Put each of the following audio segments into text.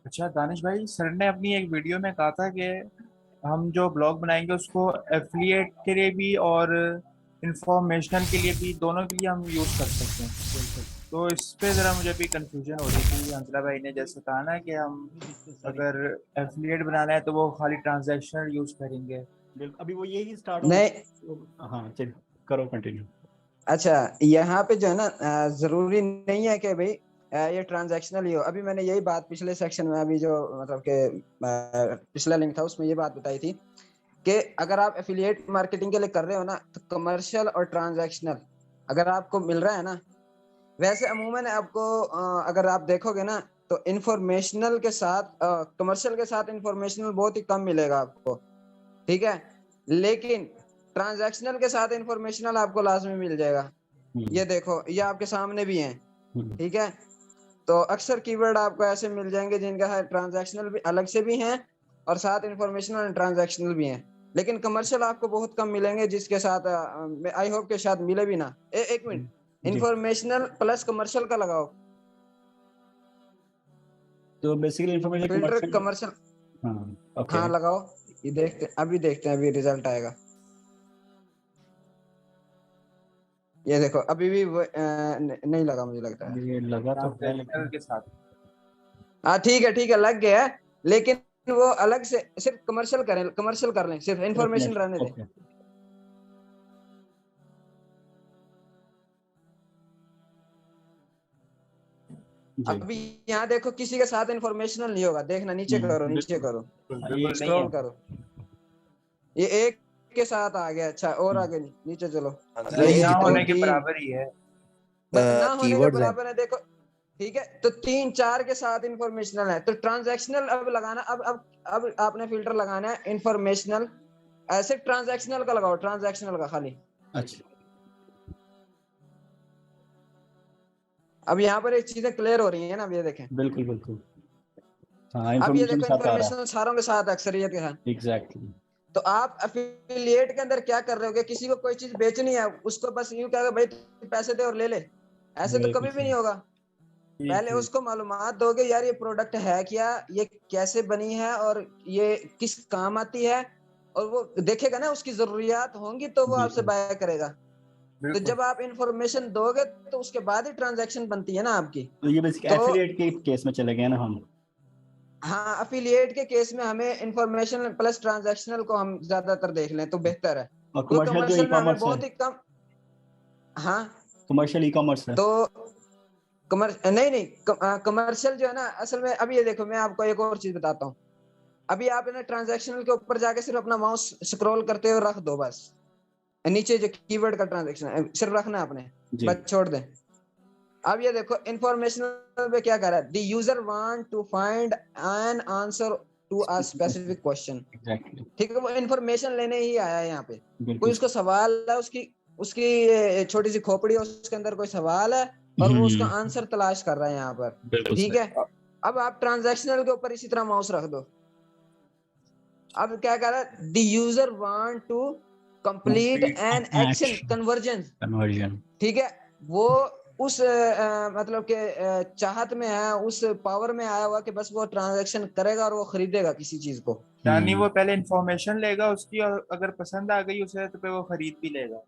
अच्छा दानिश भाई, सर ने अपनी एक वीडियो में कहा था कि हम जो ब्लॉग बनाएंगे उसको एफिलिएट के लिए भी और इंफॉर्मेशनल के लिए भी, दोनों के लिए हम यूज कर सकते हैं। बिल्कुल। तो इस पे जरा मुझे भी कंफ्यूजन हो रही थी। हंसला भाई ने जैसे कहा ना कि हम अभी देखते हैं सारी। अगर एफिलिएट बनाना है तो वो खाली ट्रांजैक्शनल यूज करेंगे। बिल्कुल, अभी वो यही स्टार्ट होना। नहीं। हाँ चल, करो कंटिन्यू। अच्छा, यहाँ पे जो है ना जरूरी नहीं है कि भाई ये ट्रांजैक्शनल ही हो। अभी मैंने यही बात पिछले सेक्शन में, अभी जो मतलब कि पिछला लिंक था उसमें ये बात बताई थी कि अगर आप एफिलिएट मार्केटिंग के लिए कर रहे हो ना, तो कमर्शियल और ट्रांजैक्शनल अगर आपको मिल रहा है ना, वैसे अमूमन आपको अगर आप देखोगे ना, तो इंफॉर्मेशनल के साथ कमर्शियल के साथ इंफॉर्मेशनल बहुत ही कम मिलेगा आपको। ठीक है, लेकिन ट्रांजैक्शनल के साथ इंफॉर्मेशनल आपको लाजमी मिल जाएगा। ये देखो, ये आपके सामने भी हैं। ठीक है, तो अक्सर कीवर्ड आपको ऐसे मिल जाएंगे जिनका है ट्रांजैक्शनल भी अलग से भी हैं और साथ इंफॉर्मेशनल एंड ट्रांजैक्शनल भी हैं, लेकिन कमर्शियल आपको बहुत कम मिलेंगे, जिसके साथ आई होप के शायद मिले भी ना। एक मिनट, जी, इंफॉर्मेशनल प्लस कमर्शियल का लगाओ, तो basically information filter commercial. Commercial. हाँ ओके। हाँ लगाओ, ये देखते हैं अभी रिजल्ट आएगा। ये देखो अभी भी नहीं लगा, मुझे लगता है। ये लगा तो है ट्रांजैक्शनल लेकिन। के साथ। हाँ ठीक है लग गया है, लेकिन वो अलग से सिर्फ कमर्शियल करें, कमर्शियल कर लें, सिर्फ इंफॉर्मेशन रहने दें। ओके जी। अभी यहाँ देखो, किसी के साथ इंफॉर्मेशनल नहीं होगा, देखना नीचे करो, नीचे बिल्कुल। करो, हाँ, ये बिल्कुल नहीं है। स्क्रॉल करो। ये एक के साथ आ गया, अच्छा और आगे नहीं, नीचे चलो। हंसला मतलब ये ना एक दो कितने होने के तीन, बराबर ही है। ना होने के कीवर्ड्स हैं? बराबर है, देखो। ठीक है, तो तीन चार के साथ इंफॉर्मेशनल है, तो ट्रांजैक्शनल अब लगाना। अब आपने फिल्टर लगाना है इंफॉर्मेशनल, ऐसे ट्रांजैक्शनल का लगाओ, ट्रांजैक्शनल का खाली। अच्छा। अब यहाँ पर एक चीजें क्लियर हो रही है ना, अब ये देखें। बिल्कुल बिल्कुल। हाँ, अब ये इंफॉर्मेशन देखो, साथ आ रहा इंफॉर्मेशनल सारों के साथ अक्सरियत के साथ। है। एग्जैक्टली। तो आप एफिलिएट के अंदर क्या कर रहे हो, किसी को कोई चीज बेचनी है, उसको बस यूं कहोगे भाई तू पैसे दे और ले ले, ऐसे तो बिल्कुल कभी भी सही। नहीं होगा। ठीक पहले ठीक। उसको मालूमात दोगे, यार ये प्रोडक्ट है क्या, ये कैसे बनी है और ये किस काम आती है, और वो देखेगा ना, उसकी जरूरियात होंगी तो वो आपसे बिल्कुल। बाय करेगा। तो बिल्कुल जब आप इंफॉर्मेशन दोगे तो उसके बाद ही ट्रांजैक्शन बनती है ना आपकी। तो ये बेसिक तो एफिलिएट के केस में चले गए ना हम। हाँ, अफिलिएट के केस में हमें इंफॉर्मेशन प्लस ट्रांजैक्शनल को हम ज्यादातर देख लें तो बेहतर है, और क्योंकि कमर्शियल जो ई कमर्शियल में हमें कॉमर्स है। बहुत ही कम। हाँ, कमर्शियल ई कॉमर्स है। तो नहीं कमर्शियल जो है ना, असल में अभी ये देखो, मैं आपको एक और चीज बताता हूँ। अभी आप ना ट्रांजैक्शनल के ऊपर जाके सिर्फ अपना माउस स्क्रॉल करते हुए रख दो बस, नीचे जो कीवर्ड का ट्रांजैक्शन है सिर्फ रखना है आपने, जी। बस छोड़ दें। अब ये देखो, इंफॉर्मेशनल पे क्या कर रहा है, the user want to find an answer to a specific question. Exactly. ठीक है, वो इंफॉर्मेशन लेने ही आया है यहाँ पे। कोई बिल्कुल। उसको सवाल है, उसकी उसकी छोटी सी खोपड़ी है, उसके अंदर कोई सवाल है और वो उसका आंसर तलाश कर रहा है यहाँ पर। बिल्कुल ठीक सही। है, अब आप ट्रांजैक्शनल के ऊपर इसी तरह माउस रख दो। अब क्या कर रहा है, the user want to complete complete an action action conversion. Conversion. ठीक है, वो उस मतलब के चाहत में है, उस पावर में आया हुआ कि बस वो ट्रांजैक्शन करेगा और वो खरीदेगा किसी चीज को। यानी वो पहले इंफॉर्मेशन लेगा उसकी, और अगर पसंद आ गई उसे तो फिर वो खरीद भी लेगा।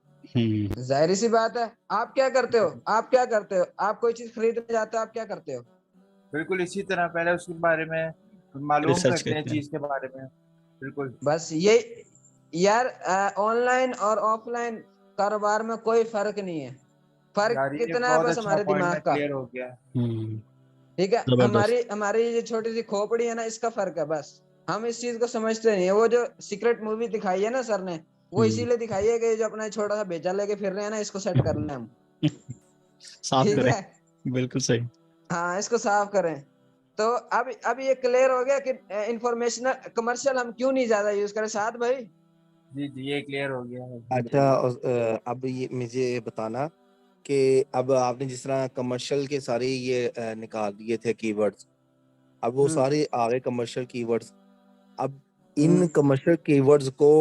जाहिर सी बात है, आप क्या करते हो, आप क्या करते हो, आप कोई चीज खरीदने जाते हो, आप क्या करते हो? बिल्कुल इसी तरह पहले उसके बारे में मालूम रिसर्च करते हैं, करते हैं। चीज के बारे में। बिल्कुल। बस ये, यार ऑनलाइन और ऑफलाइन कारोबार में कोई फर्क नहीं है, फर्क यार ये कितना है बहुत बस अच्छा हमारे पॉइंट दिमाग में का। क्लियर हो गया। ठीक है, जबरदस्त। हमारी हमारी ये छोटी सी खोपड़ी है ना, इसका फर्क है बस। हम इस चीज को समझते नहीं है। वो जो सीक्रेट मूवी दिखाई है ना सर ने, वो इसीलिए दिखाई है कि जो अपना छोटा सा भेजा लेके फिर रहे हैं ना, इसको सेट कर लें हम। साफ ठीक करें। है, बिल्कुल सही। हाँ इसको साफ करें। तो अब ये क्लियर हो गया कि इंफॉर्मेशनल कमर्शियल हम क्यों नहीं ज्यादा यूज करें, साथ भाई। जी जी, ये क्लियर हो गया है। अच्छा, अब ये मुझे बताना कि अब आपने जिस तरह कमर्शियल के सारे ये निकाल दिए थे कीवर्ड्स, अब वो हम्म सारे आ गए कमर्शियल कीवर्ड्स। अब इन हम्म कमर्शियल कीवर्ड्स को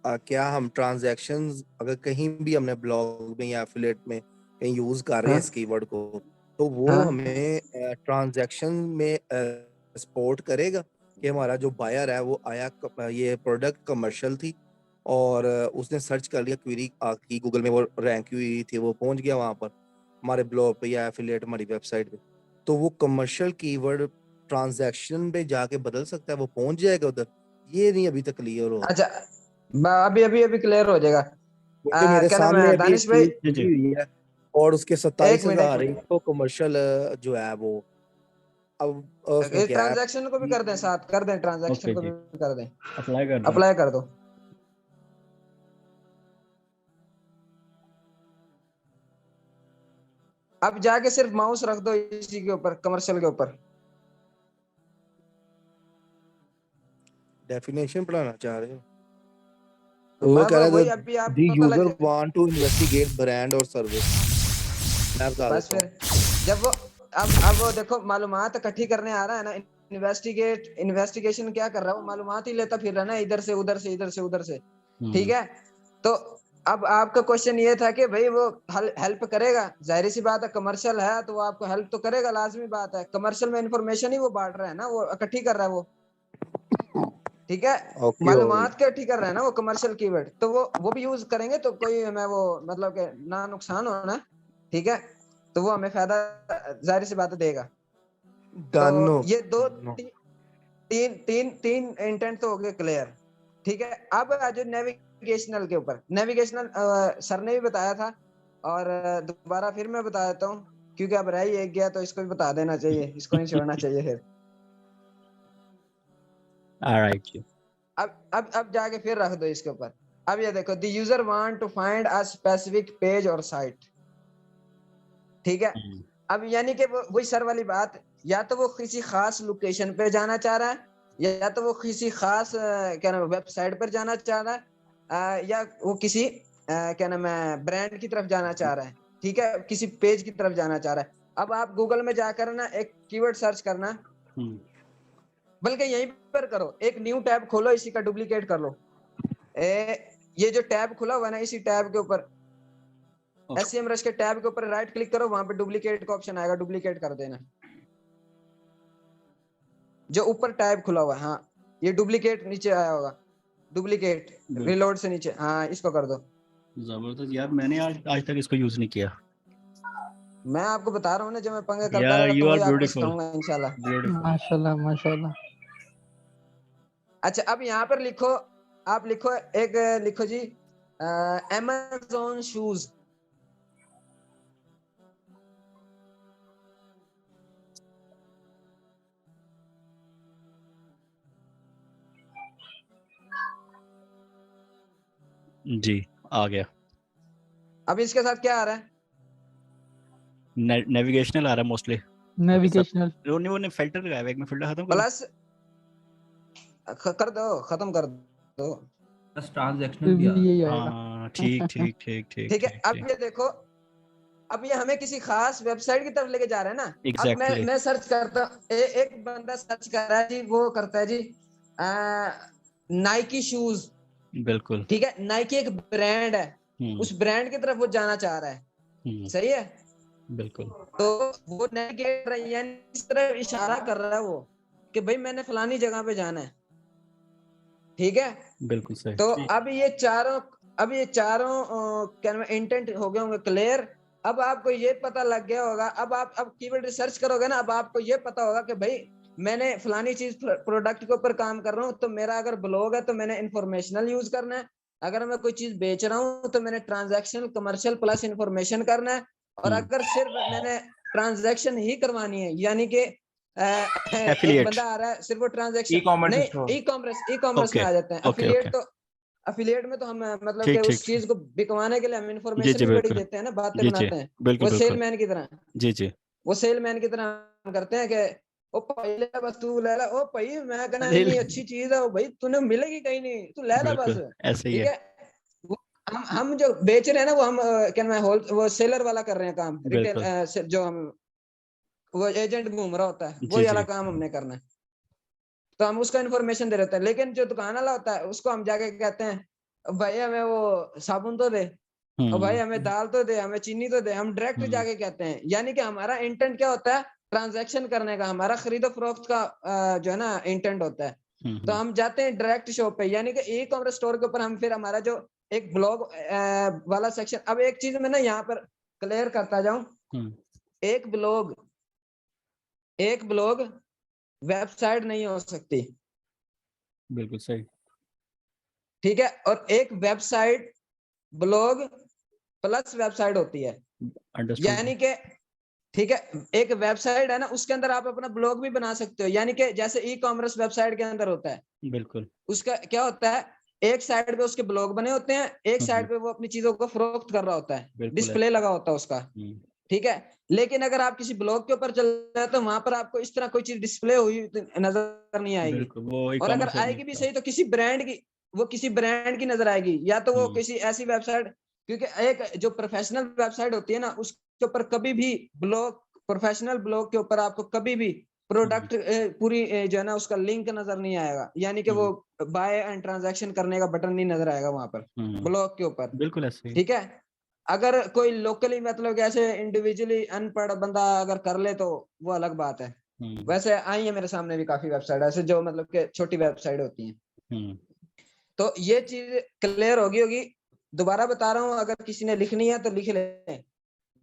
क्या हम ट्रांजैक्शंस अगर कहीं भी हमने ब्लॉग में या एफिलिएट में कहीं यूज कर रहे हैं हाँ इस कीवर्ड को, तो वो हाँ हमें ट्रांजैक्शन में सपोर्ट करेगा कि हमारा जो बायर है वो आया ये प्रोडक्ट कमर्शियल थी और उसने सर्च कर लिया, क्वेरी की गूगल में वो रैंक हुई थी, वो पहुंच गया वहां पर हमारे ब्लॉग पे या एफिलिएट हमारी वेबसाइट पे, तो वो कमर्शियल कीवर्ड ट्रांजैक्शन पे जाके बदल सकता है, वो पहुंच जाएगा उधर। ये नहीं अभी तक क्लियर हुआ। अच्छा अभी अभी अभी क्लियर हो जाएगा। क्योंकि मेरे क्या नाम सामने है अभी दानिश भाई, जी जी हुई है और उसके एक मिनट 27,000 तो कमर्शियल जो है वो अब उसमें ये क्या है। ट्रांजैक्शन को भी कर दें, साथ कर दें, ट्रांजैक्शन ओके को जी, भी कर दें, अप्लाई कर रहा हूँ। अप्लाई कर दो। अब जाके सिर्फ माउस रख दो इसी के ऊपर, कमर्शियल के ऊपर। डेफिनेशन पढ़ाना चाह रहे हो तो वो कह रहा वही है अभी द आपको पता लग यूजर जाए। वांट टू इन्वेस्टिगेट ब्रांड और सर्विस। मैं बता बस देता फिर हूँ। जब वो अब वो देखो मालूमात इकट्ठी करने आ रहा है ना, इन्वेस्टिगेशन क्या कर रहा है वो, मालूमात ही लेता फिर रहा है ना, इधर से उधर से इधर से उधर से। ठीक है, तो अब आपका क्वेश्चन ये था कि भाई वो हेल्प करेगा, जाहिर सी बात है, कमर्शियल है तो वो आपको हेल्प तो करेगा, लाजमी बात है। कमर्शियल में इंफॉर्मेशन ही वो बांट रहा है ना, वो इकट्ठी कर रहा है वो। ठीक है, ओके मालूमात इकट्ठी कर रहा है ना वो, कमर्शियल कीवर्ड, तो वो भी यूज करेंगे तो कोई हमें वो मतलब के ना नुकसान हो ना। ठीक है, तो वो हमें फायदा जाहिर सी बात है देगा। तो डन ये दो तीन तीन तीन इंटेंट तो हो गए क्लियर। ठीक है, अब आज नेविगेशनल के ऊपर, नेविगेशनल सर ने भी बताया था और दोबारा फिर मैं बता देता हूँ, क्योंकि अब रह ही एक गया तो इसको भी बता देना चाहिए, इसको नहीं छोड़ना चाहिए फिर। ऑलराइट जी। अब जाके फिर रख दो इसके ऊपर। अब ये देखो, the user want to find a specific page or site. ठीक है, अब यानी कि वही सर वाली बात, या तो वो किसी खास लोकेशन पे जाना चाह रहा है, या तो वो किसी खास क्या नाम वेबसाइट पर जाना चाह रहा है, या वो किसी क्या नाम है ब्रांड की तरफ जाना चाह रहा है। ठीक है, किसी पेज की तरफ जाना चाह रहा है। अब आप गूगल में जाकर ना एक कीवर्ड सर्च करना, बल्कि यहीं पर करो, एक न्यू टैब खोलो, इसी का डुप्लीकेट कर लो। ये जो टैब खुला हुआ है ना, इसी टैब के ऊपर SEM रश के टैब के ऊपर राइट क्लिक करो, वहां पे डुप्लीकेट का ऑप्शन आएगा, डुप्लीकेट कर देना। जो ऊपर टैब खुला हुआ है, हाँ ये डुप्लीकेट नीचे आया होगा, डुप्लीकेट रिलोड से नीचे, हाँ इसको कर दो। जबरदस्त यार, मैंने आज तक इसको यूज नहीं किया। मैं आपको बता रहा हूँ ना, जब मैं पंगे करता यार रहता यू हूँ आर वही आपको ब्यूटीफुल, सिखाऊंगा इंशाल्लाह। ब्यूटीफुल। माशाल्लाह माशाल्लाह। अच्छा, अब यहाँ पर लिखो, आप लिखो एक, लिखो जी Amazon शूज। जी आ गया। अब इसके साथ क्या आ रहा है? नेविगेशनल आ रहा है मोस्टली। नेविगेशनल वो ने फिल्टर लगाया है, एक में फिल्टर खत्म कर प्लस कर दो, खत्म कर दो। बस ट्रांजैक्शनल भी आ रहा है। यही आएगा। हाँ ठीक ठीक ठीक ठीक ठीक है, ठीक अब ठीक। ये देखो, अब ये हमें किसी खास वेबसाइट की तरफ लेके जा रहे हैं ना। अब एग्जैक्टली मैं सर्च करता हूँ, एक बंदा सर्च कर रहा है जी, वो करता है जी नाइकी शूज। बिल्कुल। ठीक है, नाइकी एक ब्रांड है, उस ब्रांड की तरफ वो जाना चाह रहा है, सही है। बिल्कुल तो वो नेविगेट यानी इस तरह इशारा कर रहा है वो कि भाई मैंने फलानी जगह पे जाना है। ठीक है, बिल्कुल सही। तो अब ये चारों क्या नाम इंटेंट हो गए होंगे क्लियर। अब आपको ये पता लग गया होगा, अब कीवर्ड रिसर्च करोगे ना, अब आपको ये पता होगा कि भाई मैंने फलानी चीज प्रोडक्ट के ऊपर काम कर रहा हूँ, तो मेरा अगर ब्लॉग है तो मैंने इंफॉर्मेशनल यूज करना है, अगर मैं कोई चीज बेच रहा हूँ तो मैंने ट्रांजैक्शनल कमर्शियल प्लस इंफॉर्मेशन करना है, और अगर सिर्फ मैंने ट्रांजैक्शन ही करवानी है, यानी कि एक एफिलिएट, बंदा आ रहा है सिर्फ वो ट्रांजैक्शन ई-कॉमर्स नहीं, स्टोर। ई कॉमर्स में ओके आ जाते हैं। Okay okay. अफिलिएट में तो हम मतलब कि ठीक उस ठीक। चीज को बिकवाने के लिए हम जी इंफॉर्मेशन जी भी बड़ी बिल्कुल। देते हैं ना, बातें जी जी बनाते हैं, बिल्कुल वो बिल्कुल। सेलमैन की तरह, जी जी। वो सेलमैन की तरह करते हैं कि ओ पहले बस तू ले ला, ओ भाई मैं कहना ले इतनी ले। अच्छी चीज है, ओ भाई तूने मिलेगी कहीं नहीं, तू ले ला बस। बिल्कुल ऐसे ही ठीक है। है, हम जो बेच रहे हैं ना, वो हम क्या नाम है होल वो सेलर वाला कर रहे हैं काम, बिल्कुल। रिटेल जो हम वो एजेंट घूम रहा होता है, जी वही वाला जी। काम हमने करना है, तो हम उसका इन्फॉर्मेशन दे रहे होते हैं। लेकिन जो दुकान वाला होता है उसको हम जाके कहते हैं भाई हमें वो साबुन तो दे, और भाई हमें दाल तो दे, हमें चीनी तो दे, हम डायरेक्ट जाके कहते हैं। यानी कि हमारा इंटेंट क्या होता है, ट्रांजैक्शन करने का, हमारा खरीदो फरोख्त का जो है ना इंटेंट होता है। तो हम जाते हैं डायरेक्ट शॉप पे, यानी कि ई कॉमर्स स्टोर के ऊपर हम फिर हमारा जो एक ब्लॉग वाला सेक्शन। अब एक चीज मैं ना यहाँ पर क्लियर करता जाऊं, एक ब्लॉग वेबसाइट नहीं हो सकती, बिल्कुल सही। ठीक है, और एक वेबसाइट ब्लॉग प्लस वेबसाइट होती है, यानी कि ठीक है, एक वेबसाइट है ना, उसके अंदर आप अपना ब्लॉग भी बना सकते हो, यानी कि जैसे ई कॉमर्स वेबसाइट के अंदर होता है, बिल्कुल उसका क्या होता है, एक साइड पे उसके ब्लॉग बने होते हैं, एक साइड पे वो अपनी चीजों को फरोख्त कर रहा होता है, डिस्प्ले लगा होता है उसका, ठीक है। लेकिन अगर आप किसी ब्लॉग के ऊपर चल जाए तो वहां पर आपको इस तरह कोई चीज डिस्प्ले हुई नजर नहीं आएगी, और अगर आएगी भी सही तो किसी ब्रांड की, वो किसी ब्रांड की नजर आएगी, या तो वो किसी ऐसी वेबसाइट, क्योंकि एक जो प्रोफेशनल वेबसाइट होती है ना, उसके ऊपर कभी भी ब्लॉग, प्रोफेशनल ब्लॉग के ऊपर आपको कभी भी प्रोडक्ट पूरी जो है ना उसका लिंक नजर नहीं आएगा, यानी कि वो बाय एंड ट्रांजैक्शन करने का बटन नहीं नजर आएगा वहां पर ब्लॉग के ऊपर, बिल्कुल ऐसे, ठीक है। अगर कोई लोकली मतलब ऐसे इंडिविजुअली अनपढ़ बंदा अगर कर ले तो वो अलग बात है। वैसे आई है मेरे सामने भी काफी वेबसाइट ऐसे जो मतलब कि छोटी वेबसाइट होती हैं। तो ये चीज क्लियर होगी। दोबारा बता रहा हूँ, अगर किसी ने लिखनी है तो लिख ले।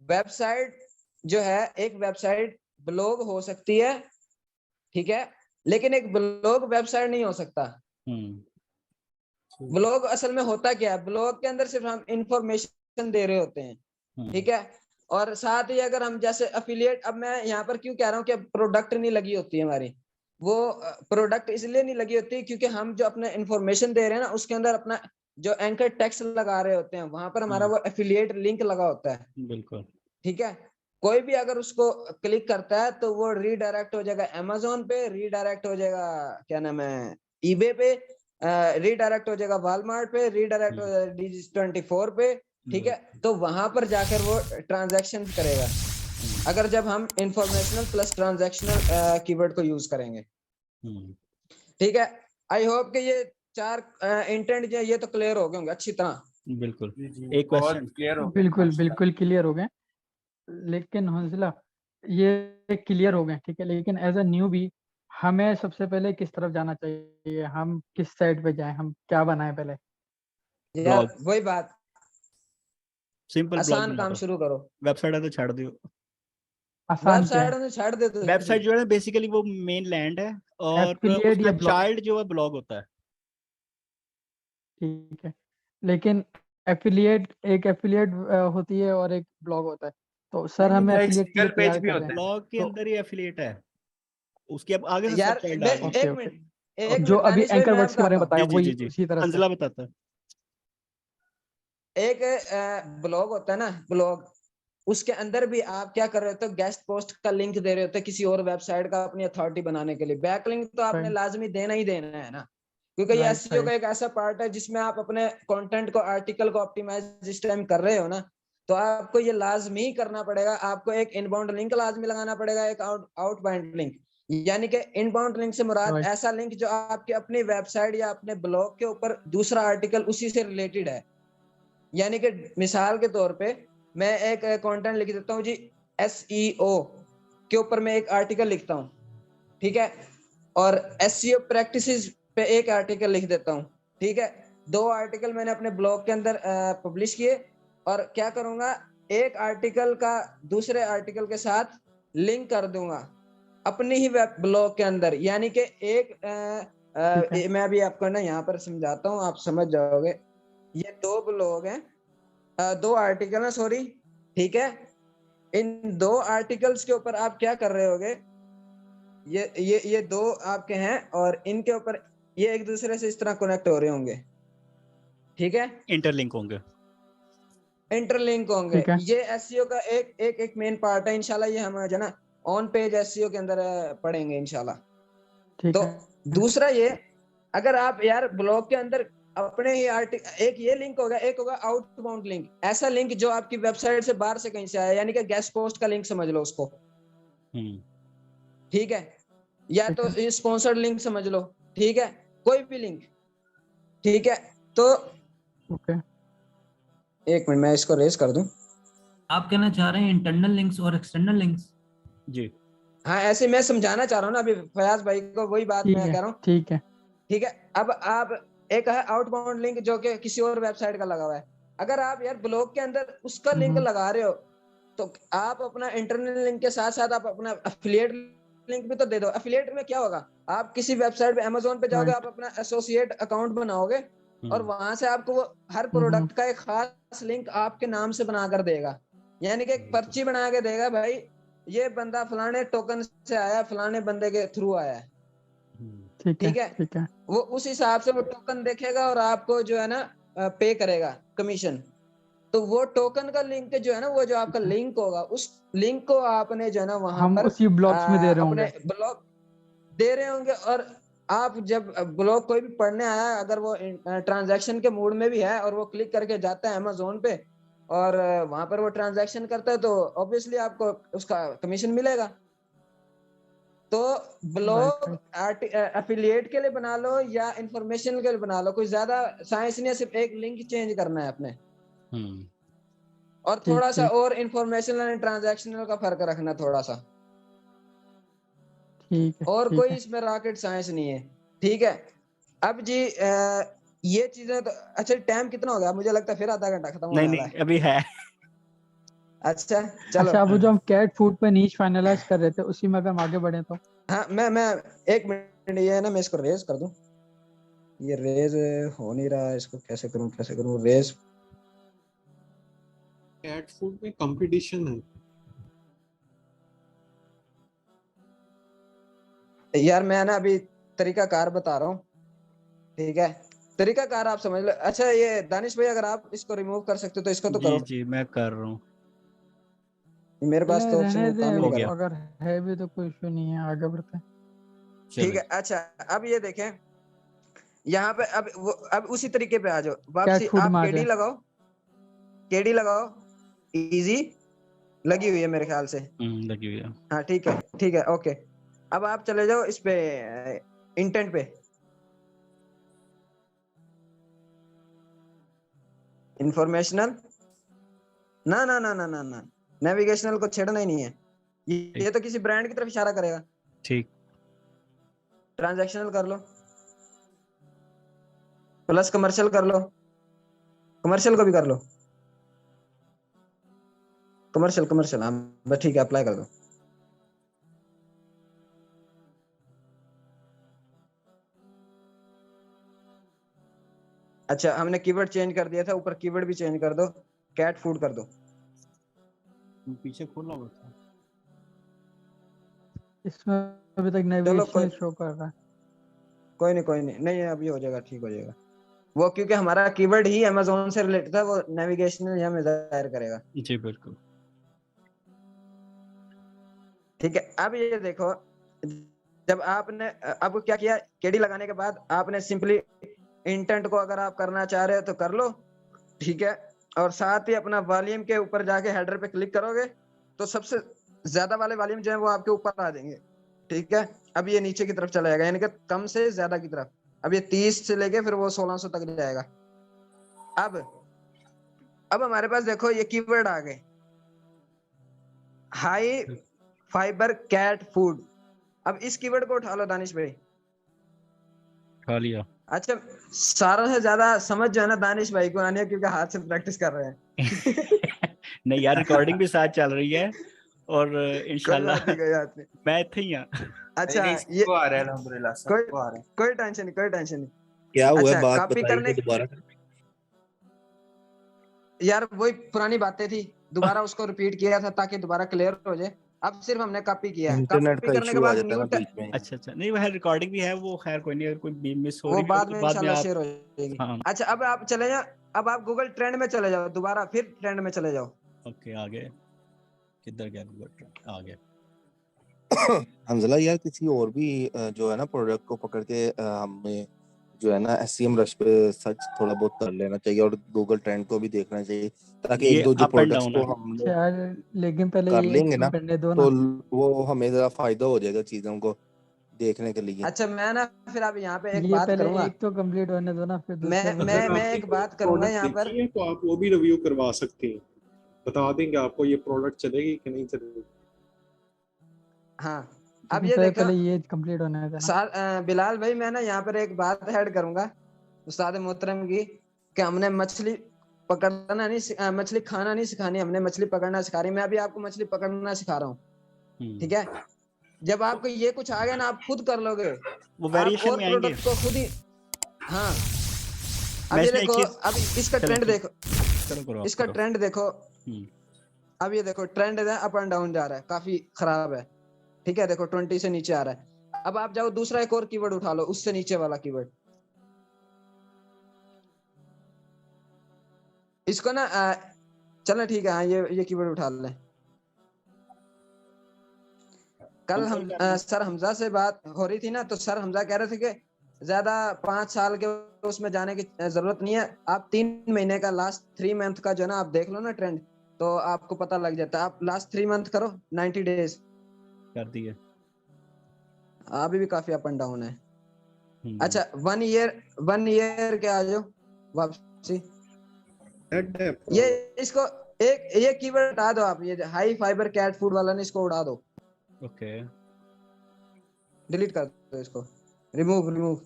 वेबसाइट जो है, एक वेबसाइट ब्लॉग हो सकती है, ठीक है, लेकिन एक ब्लॉग वेबसाइट नहीं हो सकता। ब्लॉग असल में होता क्या है, ब्लॉग के अंदर सिर्फ हम इंफॉर्मेशन दे रहे होते हैं, ठीक है, और साथ ही अगर हम जैसे अफिलिएट, अब मैं यहाँ पर क्यों कह रहा हूँ कि प्रोडक्ट नहीं लगी होती है हमारी, वो प्रोडक्ट इसलिए नहीं लगी होती क्योंकि हम जो अपने इंफॉर्मेशन दे रहे हैं ना, उसके अंदर अपना जो एंकर टेक्स्ट लगा रहे होते हैं, वहां पर हमारा वो एफिलिएट लिंक लगा होता है, बिल्कुल, ठीक है। कोई भी अगर उसको क्लिक करता है तो वो रीडायरेक्ट हो जाएगा अमेजोन पे, रीडायरेक्ट हो जाएगा क्या नाम है ईबे पे, रीडायरेक्ट हो जाएगा वॉलमार्ट पे, रीडायरेक्ट हो जाएगा Digi24 पे, ठीक है। तो वहां पर जाकर वो ट्रांजैक्शन करेगा, अगर जब हम इंफॉर्मेशनल प्लस ट्रांजैक्शनल कीवर्ड को यूज करेंगे, ठीक है। आई होप कि ये चार इंटेंट जो ये तो क्लियर हो गए होंगे अच्छी तरह। बिल्कुल। एक क्वेश्चन क्लियर हो गया, बिल्कुल बिल्कुल क्लियर हो गए। लेकिन हंसला ये क्लियर हो गए, ठीक है, लेकिन एज अ न्यू भी हमें सबसे पहले किस तरफ जाना चाहिए, हम किस साइड पे जाएं, हम क्या बनाएं पहले? यार वही बात, सिंपल आसान काम शुरू करो। वेबसाइट है तो छाड़ दियो, आसान क्या वेबसाइट है? में छाड़ दे तो वेबसाइट जो है बेसिकली वो मेन लैंड है और एफिलिएट उसका या ब्लॉग, चाइल्ड जो है ब्लॉग होता है। ठीक है, लेकिन एफिलिएट, एक एफिलिएट होती है और एक ब्लॉग होता है, तो सर नहीं हम तो एक एफिलिएट के लिए सिंगल पेज तैयार भी कर रहे होता हैं, है। ब्लॉग के तो अंदर ही एफिलिएट है, उसके अब आगे से सब यार चाइल्ड आ गए। ओके एक ओके, मिनट, एक जो मिनट अभी दानिश भाई एंकर मैं वर्ड्स के बारे बताता में हूँ। बताया जी जी वही जी जी, उसी तरह से। अंजला बताता है। एक ब्लॉग होता है ना, ब्लॉग, उसके अंदर भी आप क्या कर रहे होते हो, गेस्ट पोस्ट का लिंक दे रहे होते हो किसी और वेबसाइट का अपनी अथॉरिटी बनाने के लिए। बैकलिंक तो आपने राइट लाजमी देना ही देना है ना, क्योंकि ये राइट एसईओ का एक ऐसा पार्ट है जिसमें आप अपने कंटेंट को, आर्टिकल को ऑप्टिमाइज जिस टाइम कर रहे हो ना, तो आपको ये लाजमी करना पड़ेगा। आपको एक इनबाउंड लिंक लाजमी लगाना पड़ेगा, एक आउटबाउंड लिंक, यानी कि इनबाउंड लिंक से मुराद राइट ऐसा लिंक जो आपके अपनी वेबसाइट या अपने ब्लॉग के ऊपर दूसरा आर्टिकल उसी से रिलेटेड है। यानी कि मिसाल के तौर पे मैं एक कंटेंट लिख देता हूँ जी, एसईओ के ऊपर मैं एक आर्टिकल लिखता हूँ, ठीक है, और एसईओ प्रैक्टिसेस पे एक आर्टिकल लिख देता हूँ, ठीक है। दो आर्टिकल मैंने अपने ब्लॉग के अंदर पब्लिश किए, और क्या करूंगा, एक आर्टिकल का दूसरे आर्टिकल के साथ लिंक कर दूंगा अपनी ही वेब ब्लॉग के अंदर, यानी कि एक ठीक है, मैं अभी आपको ना यहाँ पर समझाता हूँ, आप समझ जाओगे। ये दो ब्लॉग हैं, दो आर्टिकल है, सॉरी, ठीक है। इन दो आर्टिकल्स के ऊपर आप क्या कर रहे होगे, ये दो आपके हैं और इनके ऊपर ये एक दूसरे से इस तरह कनेक्ट हो रहे होंगे, ठीक है, इंटरलिंक होंगे, इंटरलिंक होंगे। ठीक है, ये एसईओ का एक मेन पार्ट है। इंशाल्लाह ये हम जो ना ऑन पेज एसईओ के अंदर पढ़ेंगे इंशाल्लाह। ठीक तो है, दूसरा ये, अगर आप यार ब्लॉग के अंदर अपने ही आर्टिकल, एक ये लिंक होगा, एक होगा आउटबाउंड लिंक, ऐसा लिंक जो आपकी वेबसाइट से बाहर से कहीं से आया, यानी कि गेस्ट पोस्ट का लिंक समझ लो उसको, ठीक है, या ठीक तो है, स्पॉन्सर्ड लिंक समझ लो, ठीक है, कोई भी लिंक, ठीक है। तो ओके, एक मिनट मैं इसको रेज कर दूं। आप कहना चाह रहे हैं इंटरनल लिंक्स और एक्सटर्नल लिंक्स? जी हाँ ऐसे मैं समझाना चाह रहा हूँ ना अभी फयाज भाई को, वही बात ठीक मैं है कह रहा हूँ। ठीक है ठीक है, अब आप एक है आउटबाउंड लिंक जो कि किसी और वेबसाइट का लगा हुआ है, अगर आप यार ब्लॉग के अंदर उसका लिंक लगा रहे हो तो आप अपना इंटरनल लिंक के साथ साथ आप अपना एफिलिएट लिंक भी तो दे दो। एफिलिएट में क्या होगा, आप किसी वेबसाइट पे अमेज़न पे जाओगे, आप अपना एसोसिएट अकाउंट बनाओगे और वहां से आपको वो हर प्रोडक्ट का एक खास लिंक आपके नाम से बनाकर देगा, यानी कि एक पर्ची बना के देगा, भाई ये बंदा फलाने टोकन से आया, फलाने बंदे के थ्रू आया है। ठीक है, ठीक है वो उस हिसाब से वो टोकन देखेगा और आपको जो है ना पे करेगा कमीशन। तो वो टोकन का लिंक जो है ना, वो जो आपका लिंक होगा, उस लिंक को आपने जो है ना वहां हम पर उसी ब्लॉग्स में दे रहे अपने होंगे। ब्लॉग दे रहे होंगे। और आप जब ब्लॉग कोई भी पढ़ने आया, अगर वो ट्रांजैक्शन के मूड में भी है और वो क्लिक करके जाता है अमेज़न पे और वहां पर वो ट्रांजैक्शन करता है, तो ऑब्वियसली आपको उसका कमीशन मिलेगा। तो ब्लॉग एफिलिएट के लिए बना लो या इंफॉर्मेशन के लिए बना लो, कोई ज्यादा साइंस नहीं है, सिर्फ एक लिंक चेंज करना है अपने और थोड़ा सा और इंफॉर्मेशनल एंड ट्रांजैक्शनल का फर्क रखना थोड़ा सा, ठीक है और ठीक कोई है। इसमें रॉकेट साइंस नहीं है। ठीक है, अब जी ये चीजें तो अच्छा, टाइम कितना हो गया? मुझे लगता है फिर आधा घंटा खत्म होने वाला है। अभी है। अच्छा चलो। अच्छा, वो जो हम कैट फूड पे नीच फाइनलाइज कर रहे थे, उसी में अगर हम आगे बढ़े तो। हाँ मैं एक मिनट, ये है ना मैं इसको रेज कर दूं, ये रेज हो नहीं रहा है, इसको कैसे करूं रेज। कैट फूड में कंपटीशन है यार मैं ना अभी तरीकाकार बता रहा हूँ। ठीक है, तरीकाकार आप समझ लो। अच्छा ये दानिश भाई, अगर आप इसको रिमूव कर सकते हो तो इसको तो करो। जी मैं कर रहा हूँ। मेरे पास तो ऑप्शन रहने वो काम ही दे, नहीं कर रहा। अगर है भी तो कोई इशू नहीं है, आगे बढ़ते हैं। ठीक है, अच्छा अब ये देखें यहाँ पे, अब उसी तरीके पे आ जाओ वापसी। कैट फूड आप में आ केडी जाए। लगाओ, केडी लगाओ, इजी लगी हुई है मेरे ख्याल से। लगी हुई है। हाँ ठीक है ओके। अब आप चले जाओ इस पे इंटेंट पे, इंफॉर्मेशनल, ना ना ना ना ना ना नेविगेशनल को छेड़ना ही नहीं है, ये तो किसी ब्रांड की तरफ इशारा करेगा। ठीक, ट्रांजैक्शनल कर लो, प्लस कमर्शियल कर लो, कमर्शियल को भी कर लो, कमर्शियल हाँ बस ठीक है, अप्लाई कर दो। अच्छा हमने कीवर्ड चेंज कर दिया था, ऊपर कीवर्ड भी चेंज कर दो, कैट फूड कर दो। पीछे खोलना पड़ता है। इसमें अभी तक नेविगेशन शो कर रहा है। कोई नहीं अभी हो जाएगा, ठीक हो जाएगा वो, क्योंकि हमारा कीवर्ड ही अमेज़न से रिलेटेड था, वो नेविगेशनल हमें जाहिर करेगा। जी बिल्कुल। ठीक है, अब ये देखो, जब आपने अब क्या किया, केडी लगाने के बाद आपने सिंपली इंटेंट को अगर आप करना चाह रहे हो तो कर लो। ठीक है, और साथ ही अपना वॉल्यूम के ऊपर जाके हेडर पे क्लिक करोगे तो सबसे ज्यादा वाले वॉल्यूम जो है वो आपके ऊपर आ जाएंगे। ठीक है, अब ये नीचे की तरफ चला जाएगा, यानी कि कम से ज्यादा की तरफ। अब ये 30 से लेके फिर वो 1600 तक जाएगा। अब हमारे पास देखो ये कीवर्ड आ गए, हाई फाइबर कैट फूड। अब इस कीवर्ड को उठा लो दानिश भाई। उठा लिया। अच्छा, सारों से ज्यादा समझ जो है ना दानिश भाई को आनी है, क्योंकि हाथ से प्रैक्टिस कर रहे हैं। नहीं यार, रिकॉर्डिंग भी साथ चल रही है और इंशाल्लाह मैं थे ही। अच्छा ये आ रहा है अल्हम्दुलिल्लाह, सबको आ रहा है। कोई टेंशन नहीं क्या हुआ अच्छा, बात कॉपी बताइए करने दोबारा। यार वही पुरानी बातें थी, दोबारा उसको रिपीट किया था ताकि दोबारा क्लियर हो जाए। अब सिर्फ हमने कॉपी किया है, इंटरनेट कॉपी का करने के इशू आ बाद जाता है ना म्यूट, बीच में। अच्छा नहीं, वह रिकॉर्डिंग भी है वो, खैर कोई नहीं, अगर कोई मिस हो वो रही भी बाद हो में तो बाद में इंशाल्लाह आप। शेयर हो जाएगी। हाँ अच्छा अब आप चले जाओ, अब आप गूगल ट्रेंड में चले जाओ, दोबारा फिर ट्रेंड में चले जाओ। ओके, आगे किधर गया गूगल? आ गया। हमजला यार, किसी और भी जो है ना प्रोडक्ट को पकड़ के हमें जो है ना SEM रश पे सर्च थोड़ा बहुत कर लेना चाहिए और गूगल ट्रेंड को भी देखना चाहिए, ताकि ये एक दो जो अप एंड प्रोडक्ट्स डाउन को है। हम लोग यार लेकिन पहले कर ये लेंगे ना करने दो तो ना। वो हमें जरा फायदा हो जाएगा चीजों को देखने के लिए। अच्छा मैं ना फिर अब यहाँ पे एक ये बात पहले करूंगा, एक तो कंप्लीट होने दो ना, फिर दूसरा अगर मैं आपने एक कोई बात करूंगा प्रोडक्ट यहाँ पर। देखी है तो आप वो भी रिव्यू करवा सकते हैं, बता देंगे आपको ये प्रोडक्ट चलेगी कि नहीं चलेगी। हाँ अब लेकिन ये सर देखो पहले ये कंप्लीट होने देना। बिलाल भाई मैं ना यहाँ पर एक बात ऐड करूंगा उस्ताद मोहतरम की, कि हमने मछली पकड़ना नहीं मछली खाना नहीं सिखानी, हमने मछली पकड़ना सिखा रही। मैं अभी आपको मछली पकड़ना सिखा रहा हूँ, ठीक है। जब आपको ये कुछ आ गया ना, आप खुद कर लोगे, वो आप वेरिएशन और में आएंगे। प्रोडक्ट को खुद ही, हाँ अब मैं ये इसमें एक देखो, चीज अब इसका चलो ट्रेंड देखो, करो इसका करो। ट्रेंड देखो। अब ये देखो ट्रेंड है, अप एंड डाउन जा रहा है, काफी खराब है, ठीक है। देखो 20 से नीचे आ रहा है। अब आप जाओ दूसरा एक और कीवर्ड उठा लो, उससे नीचे वाला कीवर्ड, इसको ना चलो ठीक है, हाँ ये कीवर्ड उठा लें। कल हम सर हमजा से बात हो रही थी ना, तो सर हमजा कह रहे थे कि ज्यादा 5 साल के उसमें जाने की जरूरत नहीं है, आप 3 महीने का, लास्ट 3 मंथ का जो है ना, आप देख लो ना ट्रेंड, तो आपको पता लग जाता है। आप लास्ट 3 मंथ करो, 90 डेज कर दिए। अभी भी काफी अप एंड डाउन है। अच्छा 1 ईयर के आ जाओ वापसी। ये इसको ये कीवर्ड हटा दो आप, ये हाई फाइबर कैट फूड वाला ने, इसको उड़ा दो, ओके डिलीट कर दो इसको, रिमूव।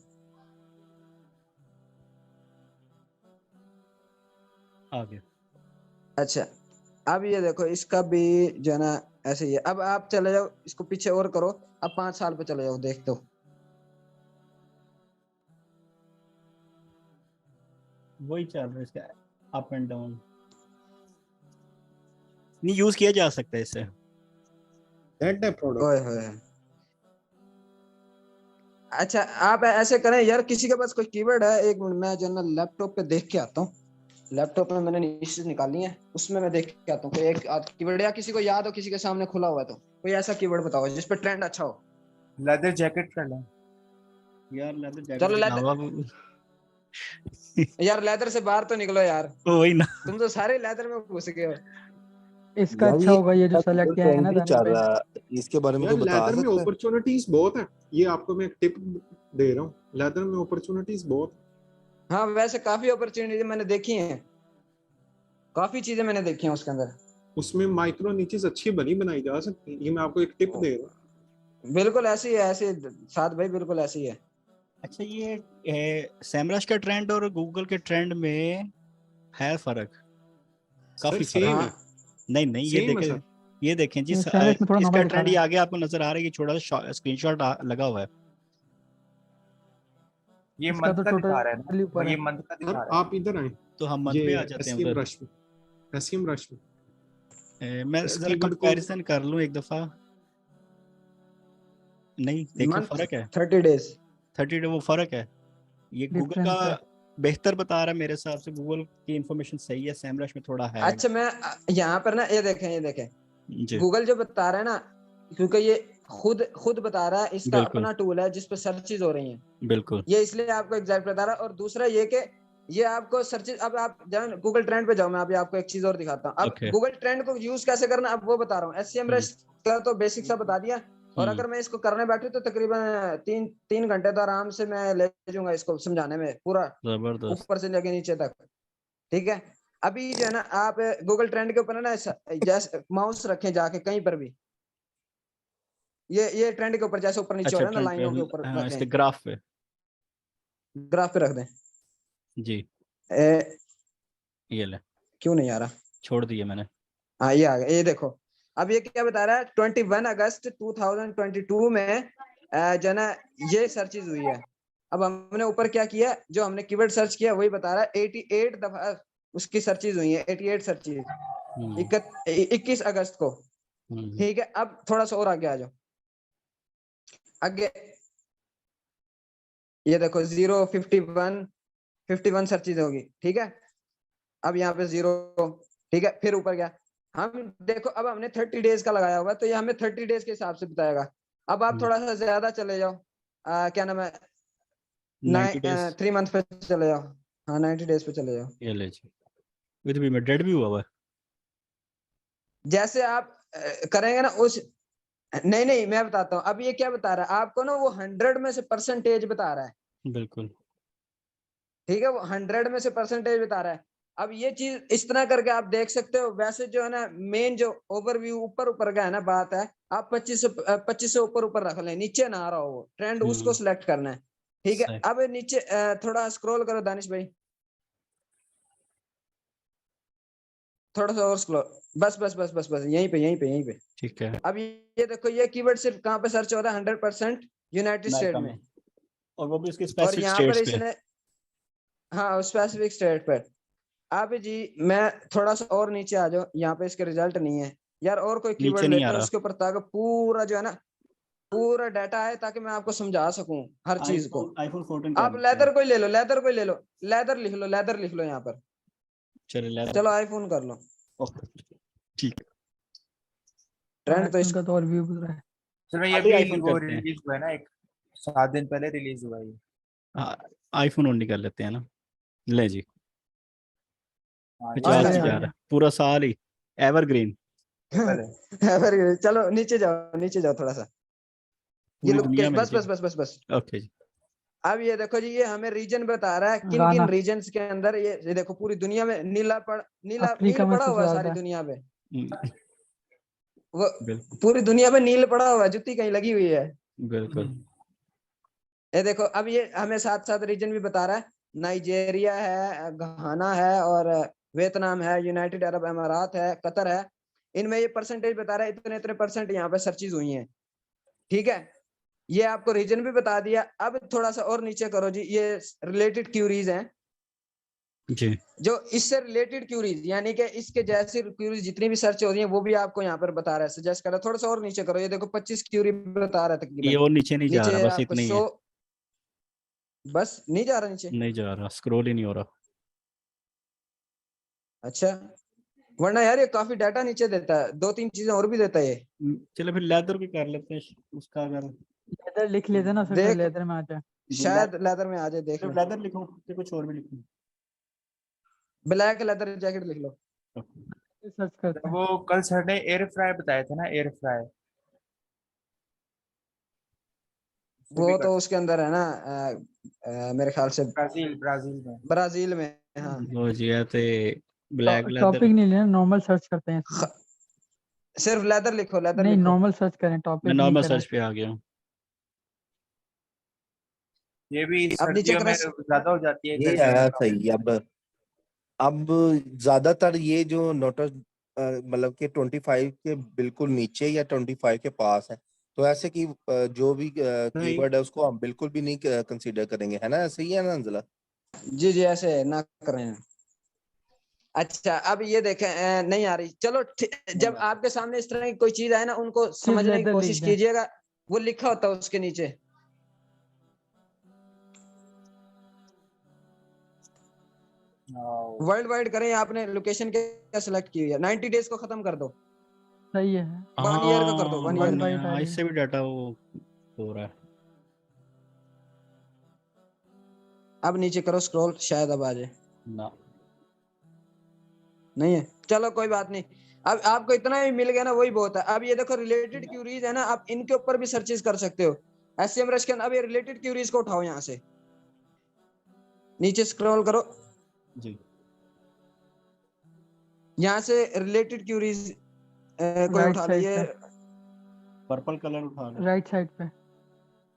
आ गया। अच्छा अब ये देखो, इसका भी जो है ना ऐसे ही है। अब आप चले जाओ, इसको पीछे और करो, अब 5 साल पे चले जाओ, देख दो। वही चल रहा है इसका, अप एंड डाउन। नहीं यूज किया जा सकता है इससे। ओए होए। अच्छा आप ऐसे करें यार, किसी के पास कोई कीवर्ड है, एक मिनट मैं जो है ना लैपटॉप पे देख के आता हूँ। लैपटॉप में मैंने नीचे निकाली है, उसमें मैं देख के आता हूँ कोई एक कीवर्ड, या किसी को याद हो, किसी के सामने खुला हुआ है तो कोई ऐसा कीवर्ड बताओ जिस पे ट्रेंड अच्छा हो। लेदर जैकेट कर लें यार लेदर जैकेट चलो यार लेदर से बाहर तो निकलो यार, वही ना, तुम तो सारे लेदर में घुस गए हो। इसका अच्छा होगा ये जो सेलेक्ट किया है ना चल रहा है, इसके बारे में यार कोई बता लेदर में सकता है? अपॉर्चुनिटीज बहुत है, ये आपको मैं एक टिप दे रहा हूँ, लेदर में अपॉर्चुनिटीज बहुत। हाँ वैसे काफी अपॉर्चुनिटी मैंने देखी हैं, काफी चीजें मैंने देखी हैं उसके अंदर, उसमें माइक्रो नीचेस अच्छी बनाई जा सकती है, ये मैं आपको एक टिप दे रहा हूँ। बिल्कुल ऐसी है, ऐसे साथ भाई बिल्कुल ऐसी है। अच्छा ये सेमरश का ट्रेंड और गूगल के ट्रेंड में है फर्क, काफी फर्क सेम हाँ, है, नहीं ये सेम है देखें, सर। ये देखें जी, सेमरश में थोड़ा इसका नॉर्मल दिखा ट्रेंड रहा ये है। आगे आपको नजर आ रहा है कि छोटा सा स्क्रीनशॉट लगा हुआ है। ये इसका मंथ तो का दिखा रहा है टोटली ऊपर ना, ये है। मंथ का दिखा सर रहा है। आप इधर आए, तो हम मंथ ये पे आ जाते हैं एसईएम उधर। रश में, एसईएम रश में मैं इस जरा कीवर्ड को कंपैरिजन कर लूं एक दफा। नहीं देखें मंथ फर्क है, 30 डेज 30 वो फर्क है। ये गूगल का डिफरेंस है। बेहतर बता रहा है मेरे हिसाब से, गूगल की इंफॉर्मेशन सही है, सेमरश में थोड़ा है। अच्छा मैं यहाँ पर ना ये देखें जी गूगल जो बता रहा है ना, क्योंकि ये खुद बता रहा है, इसका बिल्कुल अपना टूल है जिस पे सर्चेज हो रही हैं, बिल्कुल। ये इसलिए आपको एग्जैक्ट बता रहा है। और दूसरा ये कि ये आपको सर्चेज, अब आप जाओ गूगल ट्रेंड पे जाओ, मैं अभी आपको एक चीज और दिखाता हूँ। अब ओके गूगल ट्रेंड को यूज कैसे करना अब वो बता रहा हूँ। एसईएम रश का तो बेसिक सा बता दिया, और अगर मैं इसको करने बैठू तो तकरीबन 3 घंटे तो आराम से मैं ले जाऊंगा इसको समझाने में, पूरा जबरदस्त। ऊपर से लेके नीचे तक, ठीक है। अभी जो है ना आप गूगल ट्रेंड के ऊपर ना जैसे माउस रखें जाके कहीं पर भी, ये ट्रेंड के ऊपर जैसे ऊपर नीचे हो अच्छा रहा है ना, ट्रेंड पे, लाइनों के ऊपर हाँ इसके रखें, ग्राफ पे। ग्राफ पे रख दें। जी ये ले, क्यों नहीं आ रहा? छोड़ दिया मैंने। हाँ ये आ गया, ये देखो। अब ये क्या बता रहा है, 21 अगस्त 2022 में जो है ना ये सर्चेज हुई है। अब हमने ऊपर क्या किया, जो हमने कीवर्ड सर्च किया वही बता रहा है, 88 दफा उसकी सर्चेज हुई है, 88 सर्चेज 21 अगस्त को, ठीक है। अब थोड़ा सा और आगे आ जाओ, आगे ये देखो 51 सर्चेज होगी, ठीक है। अब यहाँ पे 0, ठीक है। फिर ऊपर गया, हम देखो अब हमने 30 डेज का लगाया हुआ, तो ये हमें 30 डेज के हिसाब से बताएगा। अब आप थोड़ा सा ज्यादा चले जाओ, क्या नाम है, 90 डेज 3 मंथ पे चले जाओ, हाँ 90 डेज पे चले जाओ। ये ले जी, विद भी में डेड भी हुआ है। जैसे आप करेंगे ना उस, नहीं मैं बताता हूँ। अब ये क्या बता रहा है आपको ना, वो 100 में से परसेंटेज बता रहा है, बिल्कुल ठीक है, वो 100 में से परसेंटेज बता रहा है। अब ये चीज इस तरह करके आप देख सकते हो। वैसे जो है ना मेन जो ओवरव्यू ऊपर का है ना बात है, आप 25 से ऊपर ऊपर रख लें, नीचे ना आ रहा हो वो ट्रेंड, उसको सिलेक्ट करना है। ठीक है, सही। अब नीचे थोड़ा स्क्रॉल करो दानिश भाई, थोड़ा सा और स्क्रॉल, बस बस बस बस बस, यहीं पे यहीं पे यहीं पे। ठीक है, अब ये देखो, ये कीवर्ड सिर्फ कहाँ पे सर्च हो रहा है? 100% यूनाइटेड स्टेट अमेरिका में। में, और वो भी उसके और स्पेसिफिक यहाँ पर स्टेट्स पे। इसने, हाँ स्पेसिफिक स्टेट पर। अब जी मैं थोड़ा सा और नीचे आ जाओ, यहाँ पे इसके रिजल्ट नहीं है यार, और कोई कीवर्ड नीचे नहीं आ लेते हैं रहा। उसके ऊपर, ताकि पूरा जो है ना, पूरा डाटा है, ताकि मैं आपको समझा सकूं हर चीज को। आईफोन 14 कर आप लेते हैं। लेदर कोई ले लो, लेदर कोई ले लो, लेदर लिख लो, लेदर लिख लो यहाँ पर। चलो लेदर। चलो आईफोन कर लो, ओके, ठीक है, ट्रेंड तो आईफोन का तो और व्यू रहा है। चलो ये अभी भी आईफोन वो करते हैं। रिलीज हुआ है ना, एक 7 दिन पहले रिलीज हुआ है ये। हाँ, आईफोन ओनली कर लेते हैं ना। ले जी, हाँ, आ इसका 50,000 गया। है पूरा साल ही, एवरग्रीन, पेपर है। फिर चलो नीचे जाओ, नीचे जाओ थोड़ा सा, ये पूरी दुनिया लोकेशन, में बस नीचे। बस बस बस बस। ओके जी। अब ये देखो जी, ये हमें रीजन बता रहा है, किन गाना किन रीजन्स के अंदर ये देखो, पूरी दुनिया में नील अफ्रीका में पड़ा सबसे हुआ है सारी ज्यादा है। दुनिया पे। हम्म, वो बिल्कुल पूरी दुनिया में नील पड़ा हुआ है, जुत्ती कहीं लगी हुई है। बिल्कुल। ये देखो, अब ये हमें साथ साथ रीजन भी बता रहा है, नाइजेरिया है, घाना है, और वियतनाम है, यूनाइटेड अरब अमारात है, कतर है। इनमें ये परसेंटेज बता रहा है, इतने इतने परसेंट यहाँ पे सर्चेज हुई हैं। ठीक है, ये आपको रीजन भी बता दिया। अब थोड़ा सा और नीचे करो जी, ये रिलेटेड क्यूरीज हैं, जी, जो इससे रिलेटेड क्यूरीज, यानी कि इसके जैसी क्यूरीज जितनी भी सर्च हो रही है, वो भी आपको यहाँ पर बता रहा है, सजेस्ट कर रहा है। थोड़ा सा और नीचे करो, ये देखो 25 क्यूरी बता रहा है ये तकरीबन। और नीचे नहीं जा रहा, नीचे बस आपको इतनी शो, है। बस नहीं जा रहा नीचे। नहीं जा रहा, स्क्रॉल ही नहीं हो रहा। अच्छा, वरना यार ये काफी डाटा नीचे देता है, 2-3 चीजें और भी देता है ये। चलो फिर लेदर भी कर लेते हैं उसका, अगर लेदर लिख लेते ना, फिर देख, लेदर में आ जाए। शायद लेदर में आ जाए, देख सिर्फ लो। लेदर लिखो कि कुछ और भी लिखूं? ब्लैक लेदर जैकेट लिख लो। सर्च करते हैं। वो कल सर ने एयर फ्राई बताए थे ना, एयर फ्राई से भी वो कर तो सकते। उसके अंदर है ना, मेरे ख्याल से ब्राजील ब्राजील में। ब्राजील में। हाँ, हो गया थे ब्लैक लेदर। टॉपिक नहीं लेना, नॉर्मल सर्च करते हैं इसमें। सिर्फ लेदर लिखो, लेदर नहीं, लिखो। नॉर्मल सर्च करें, मैं टॉपिक नहीं नॉर्मल करें। सर्च पे आ गया हूँ। ये भी अब नीचे सर्दियों में क्रस, ज्यादा हो जाती है, ये गर्मियों में आया कम। सही। अब ज्यादातर ये जो नोटिस मतलब कि 25 के बिल्कुल नीचे या 25 के पास है, तो ऐसे की जो भी नहीं, कीवर्ड है उसको हम बिल्कुल भी नहीं कंसीडर करेंगे, है ना? ऐसे ही है ना अंजला? जी जी ऐसे ना करें। अच्छा, अब ये देखें, नहीं आ रही, चलो जब आपके सामने इस तरह की कोई चीज आए ना, उनको सिर्फ समझने की लेदर लिख कोशिश दें। कीजिएगा, वो लिखा होता है उसके नीचे। हाँ, वर्ल्ड वाइड करें, आपने लोकेशन क्या सिलेक्ट की हुई है, 90 डेज को खत्म कर दो, सही है। 1 ईयर का कर दो, 1 ईयर वर्ल्ड का। वाइड आ हाँ, रही है। इससे भी डाटा वो हो रहा है। अब नीचे करो स्क्रॉल, शायद अब आ जाए। ना, नहीं है, चलो कोई बात नहीं। अब आपको इतना ही मिल गया ना, वही बहुत है। अब ये देखो रिलेटेड क्यूरीज है ना, आप इनके ऊपर भी सर्चेस कर सकते हो, SEMrush के अंदर। अब ये रिलेटेड क्यूरीज को उठाओ, यहाँ से नीचे स्क्रॉल करो, जी, यहाँ से रिलेटेड क्यूरीज कोई राइट उठा लो। साइड ये पे, पर्पल कलर उठा लो। राइट साइड पे,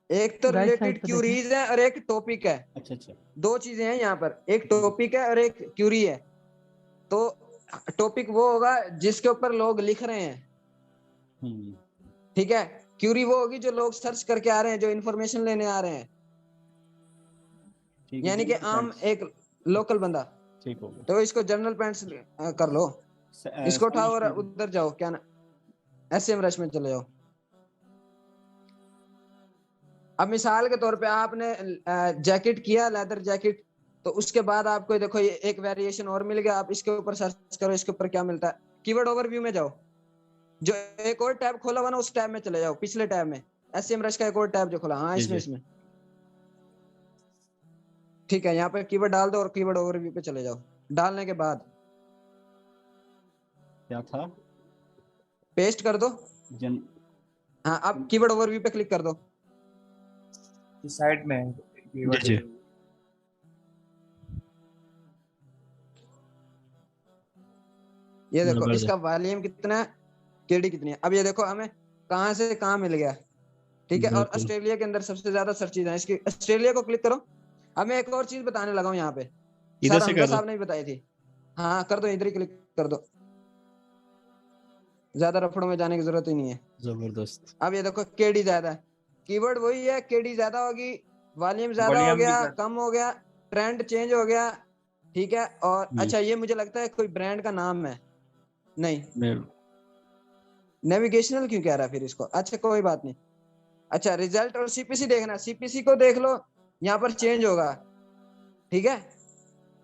एक तो राइट साइड रिलेटेड पे देखें। क्यूरीज है और एक टॉपिक है, अच्छा अच्छा। दो चीजें हैं यहाँ पर, एक टॉपिक है और एक क्यूरी है। तो टॉपिक वो होगा जिसके ऊपर लोग लिख रहे हैं, ठीक है। क्यूरी वो होगी जो लोग सर्च करके आ रहे हैं, जो इन्फॉर्मेशन लेने आ रहे हैं, ठीक है, यानी कि जनरल आम पॉइंट्स। एक लोकल बंदा। ठीक हो गया। तो इसको जनरल पॉइंट्स कर लो, इसको उठाओ और SEMrush उधर जाओ, क्या ना, SEMrush में चले जाओ। अब मिसाल के तौर पे आपने जैकेट किया, लेदर जैकेट, तो उसके बाद आपको देखो ये एक वेरिएशन और मिल गया। आप इसके ऊपर सर्च करो, इसके ऊपर क्या मिलता है। कीवर्ड ओवरव्यू में जाओ, जो एक और टैब खोला हुआ ना, उस टैब में चले जाओ, पिछले टैब में, SEMrush का एक और टैब जो खोला, हाँ जी इसमें जी। इसमें ठीक है। यहाँ पे कीवर्ड डाल दो और कीवर्ड ओवरव्यू पे चले जाओ। डालने के बाद क्या था? पेस्ट कर दो। जन हाँ, अब कीवर्ड ओवरव्यू पे क्लिक कर दो। इस साइड में जी कीवर्ड। जी। ये देखो बराबर इसका वॉल्यूम कितना है, केडी कितनी है। अब ये देखो हमें कहाँ से कहाँ मिल गया, ठीक है। और बिल्कुल। ऑस्ट्रेलिया के अंदर सबसे ज्यादा सर्चेज है इसकी, ऑस्ट्रेलिया को क्लिक करो। अब मैं एक और चीज बताने लगा हूँ यहाँ पे, इधर सर से हमजा कर दो। साहब ने भी बताई थी। हाँ कर दो, इधर ही क्लिक कर दो, ज्यादा रफड़ों में जाने की जरूरत ही नहीं है। जबरदस्त। अब ये देखो केडी ज्यादा है, कीवर्ड वही है, केडी ज्यादा होगी, वॉल्यूम ज्यादा हो वॉल्यूम भी गया, ज्यादा। कम हो गया, ट्रेंड चेंज हो गया, ठीक है। और अच्छा ये मुझे लगता है कोई ब्रांड का नाम है, नहीं मैं- नेविगेशनल क्यों कह रहा है फिर इसको, अच्छा कोई बात नहीं। अच्छा रिजल्ट और सीपीसी देखना, सीपीसी को देख लो, यहाँ पर चेंज होगा, ठीक है।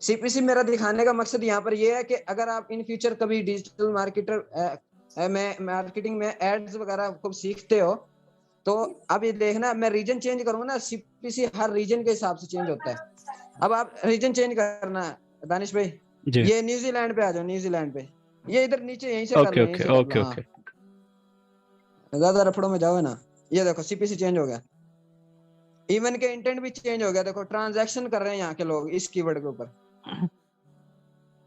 सीपीसी मेरा दिखाने का मकसद यहाँ पर ये है कि अगर आप इन फ्यूचर कभी डिजिटल मार्केटिंग में एड्स वगैरह खूब सीखते हो, तो अब ये देखना, मैं रीजन चेंज करूंगा ना, सीपीसी हर रीजन के हिसाब से चेंज होता है। अब आप रीजन चेंज करना है दानिश भाई, जी। ये न्यूजीलैंड पे आ जाओ, न्यूजीलैंड पे, ये इधर नीचे यहीं से कर ओके लो, यहीं ओके से कर ओके लो। हाँ ओके। ज्यादा रफड़ों में जाओ ना, ये देखो सीपीसी चेंज हो गया, इवन के इंटेंट भी चेंज हो गया, देखो ट्रांजैक्शन कर रहे हैं यहाँ के लोग इस कीवर्ड के ऊपर,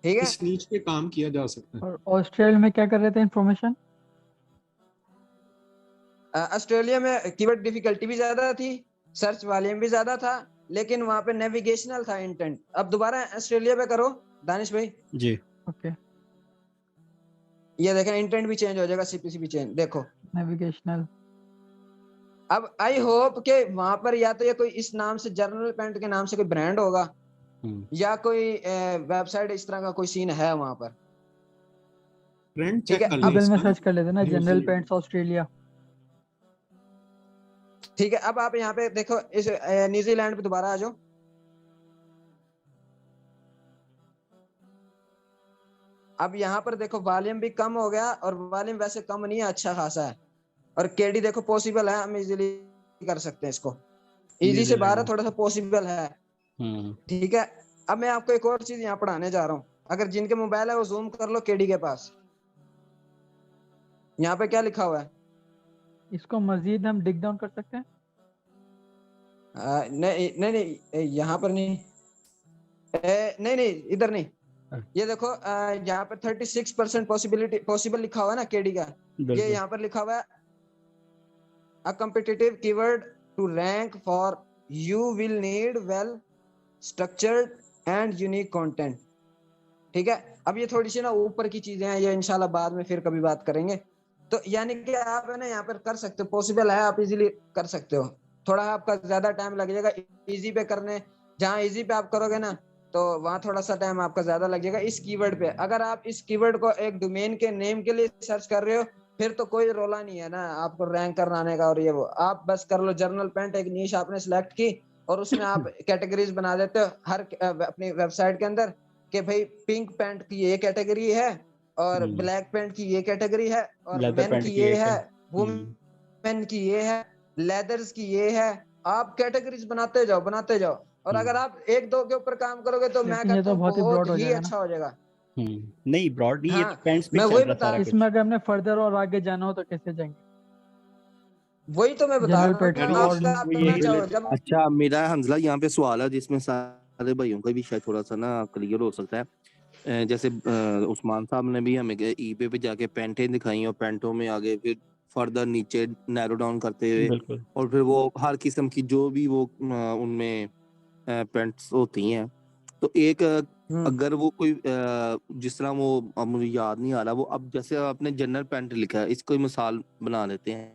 ठीक है। इस नीच पे काम किया जा सकता है। और ऑस्ट्रेलिया में क्या कर रहे थे इन्फॉर्मेशन? ऑस्ट्रेलिया में कीवर्ड डिफिकल्टी भी ज्यादा थी, सर्च वॉल्यूम भी ज्यादा था, लेकिन वहां पे नेविगेशनल था इंटेंट। अब दोबारा ऑस्ट्रेलिया पे करो दानिश भाई, जी। ओके, ये देखें इंटेंट भी चेंज हो जाएगा, सीपीसी भी चेंज, देखो। नेविगेशनल। अब आई होप कि वहां पर या तो ये कोई इस नाम से, जर्नल पेंट के नाम से कोई ब्रांड होगा, या कोई वेबसाइट इस तरह का कोई सीन है वहां पर, ट्रेंड ठीक चेक है। कर लें अब गूगल में इसका, सर्च कर लेते ना, जनरल न्यूजीलैंड। Paints Australia. ठीक है, अब आप यहाँ पे देखो, इस न्यूजीलैंड पे दोबारा आ जाओ। अब यहाँ पर देखो वॉल्यूम भी कम हो गया, और वॉल्यूम वैसे कम नहीं है, अच्छा खासा है। और केडी देखो पॉसिबल है, हम इजीली कर सकते हैं इसको, इजी से बाहर है, थोड़ा सा पॉसिबल है, ठीक है। अब मैं आपको एक और चीज यहाँ पढ़ाने जा रहा हूँ, अगर जिनके मोबाइल है वो जूम कर लो केडी के पास, यहाँ पे क्या लिखा हुआ है। इसको मजीद हम डिग डाउन कर सकते हैं? नहीं नहीं नहीं, यहाँ पर नहीं, नहीं नहीं इधर नहीं, ये देखो यहाँ पर 36% पॉसिबिलिटी पॉसिबल लिखा हुआ है ना केडी का, ये यहाँ पर लिखा हुआ है, a competitive keyword to rank for you will need well structured and unique content, ठीक है। अब ये थोड़ी सी ना ऊपर की चीजें हैं, ये इंशाल्लाह बाद में फिर कभी बात करेंगे। तो यानी कि आप है ना यहाँ पर कर सकते हो, पॉसिबल है, आप इजीली कर सकते हो, थोड़ा आपका ज्यादा टाइम लग जाएगा इजी पे करने, जहाँ इजी पे आप करोगे ना तो वहाँ थोड़ा सा टाइम आपका ज्यादा लग जाएगा इस कीवर्ड पे। अगर आप इस कीवर्ड को एक डोमेन के नेम के लिए सर्च कर रहे हो, फिर तो कोई रोला नहीं है ना आपको रैंक करना आने का, और ये वो आप बस कर लो, जर्नल पेंट एक नीश आपने सिलेक्ट की, और उसमें आप कैटेगरीज बना देते हो हर अपनी वेबसाइट के अंदर, कि भाई पिंक पैंट की ये कैटेगरी है, और ब्लैक पैंट की ये कैटेगरी है, और लेदर मेन पैंट की की ये एक है, है। वुमेन की ये है, लेदर्स की ये है। आप कैटेगरीज बनाते जाओ बनाते जाओ, और अगर आप एक दो के ऊपर काम करोगे तो मैं लेकिन ये कहता तो हूँ बहुत ही बहुत ब्रॉड हो ही जाएगा ना। अच्छा हो जाएगा। नहीं ब्रॉड नहीं, ये हाँ डिपेंड्स पे मैं चल वही रहा बता सारा रहा कुछ। इसमें अगर हमने फर्दर और आगे जाना हो तो कैसे जाएंगे? वही तो मैं बता जनरल रहा हूँ पेट ना, और आपका आप वो करना यही चाहो जब। अच्छा मेरा हंसला यहाँ पे सवाल है जिसमें सारे भाइयों का भी शायद थोड़ा सा ना क्लियर हो सकता है। जैसे उस्मान साहब ने भी हमें ईबे पे जाके पेंटें दिखाई, और पेंटों में आगे फिर फर्दर नीचे नैरो डाउन करते हुए, बिल्कुल। और फिर वो हर किस्म की जो भी वो उनमें पेंट्स होती हैं, तो एक अगर वो कोई जिस तरह वो, अब मुझे याद नहीं आ रहा वो, अब जैसे आपने जनरल पेंट लिखा है, इसको मिसाल बना लेते हैं।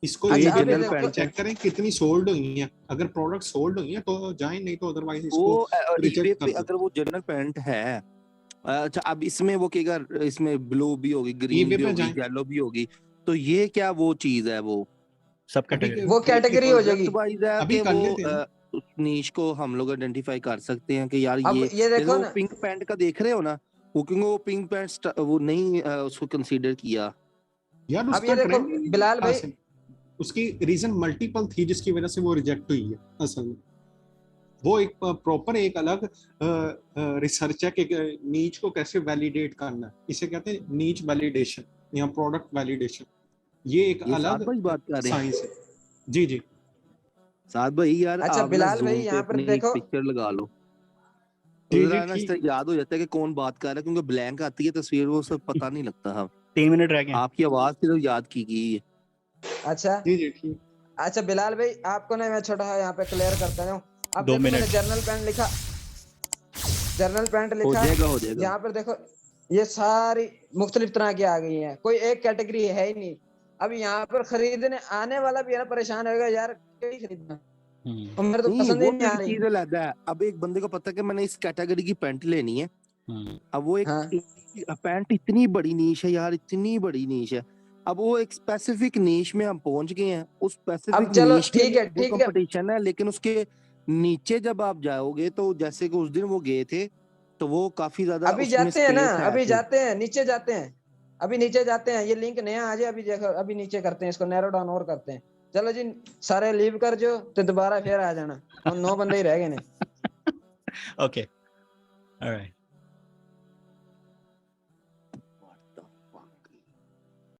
इसको अच्छा, ये अभी जनरल देखो- पेंट चेक करें कितनी सोल्ड हुई है, अगर प्रोडक्ट सोल्ड हुई है तो जाए, नहीं तो अदरवाइज इसको वो ईबे रिजेक्ट पे कर अगर दो। वो जनरल पेंट है, अच्छा अब इसमें वो क्या, इसमें ब्लू भी होगी, ग्रीन ईबे भी पे होगी, जाएं, येलो भी होगी, तो ये क्या वो चीज है, वो सब अभी कैटेगरी। वो कैटेगरी हो जाएगी। प्रोडक्ट वाइज है अभी कि कर वो लेते हैं ना। उस नीश को हम लोग आइडेंटिफाई कर सकते हैं कि यार अब ये, ये जैसे देखो वो ना, पिंक पैंट का देख रहे हो ना, वो क्योंकि वो पिंक पैंट वो नहीं उसको कंसीडर किया। यार अब उसका ये देखो ट्रेंड ही नहीं बिलाल था भाई, असल, उसकी रीजन मल्टीपल थी जिसकी वजह से वो रिजेक्ट हुई है असल में। वो एक प्रॉपर एक अलग रिसर्च है कि नीच को कैसे वैलिडेट करना है, इसे कहते हैं नीच वैलिडेशन या प्रोडक्ट वैलिडेशन, ये एक ये साथ अलग भाई बात कर रहे हैं। साइंस है। जी जी साथ भाई यार अच्छा आप ना बिलाल भाई जूम पे यहाँ पर अपनी एक देखो, पिक्चर लगा लो, जी तो जी जरा ना इस ठीक। तरह याद हो जाता है कि कौन बात कर रहा है, क्योंकि ब्लैंक आती है तस्वीर, वो सब पता नहीं लगता। हाँ 3 मिनट रह गए। आपकी आवाज सिर्फ याद की गई है। अच्छा जी जी ठीक। अच्छा बिलाल भाई आपको ना मैं छोटा यहाँ पे क्लियर करता हूँ। अब 2 देखो मैंने मिनट। जर्नल पैंट लिखा, जर्नल पैंट हो लिखा, जाएगा हो जाएगा। यहाँ पर देखो ये सारी मुख्तलिफ तरह की आ गई हैं, कोई एक कैटेगरी है ही नहीं। अब यहाँ पर खरीदने आने वाला भी है ना परेशान होगा यार क्या खरीदना, हम्म, और मेरे तो नहीं पसंद ही वो नहीं तो आ एक रही। चीज अलग है। अब एक बंदे को पता है कि मैंने इस कैटेगरी की पैंट लेनी है, हम्म, अब वो एक हाँ पैंट इतनी बड़ी नीश है यार, इतनी बड़ी नीश है। अब वो एक स्पेसिफिक नीश में हम पहुंच गए हैं, उस स्पेसिफिक अब चलो नीश के ठीक है लिए वो ठीक है। कंपटीशन है, लेकिन उसके नीचे जब आप जाओगे तो जैसे कि उस दिन वो गए थे तो वो काफी ज्यादा अभी उसमें जाते हैं ना, स्पेस है अभी फिर। जाते हैं नीचे जाते हैं, अभी नीचे जाते हैं, ये लिंक नया आ जाए अभी देखो, अभी नीचे करते हैं इसको नैरो डाउन और करते हैं। चलो जी सारे लीव कर जो तो दोबारा फिर आ जाना, और 9 बंदे ही रह गए ने। Okay alright.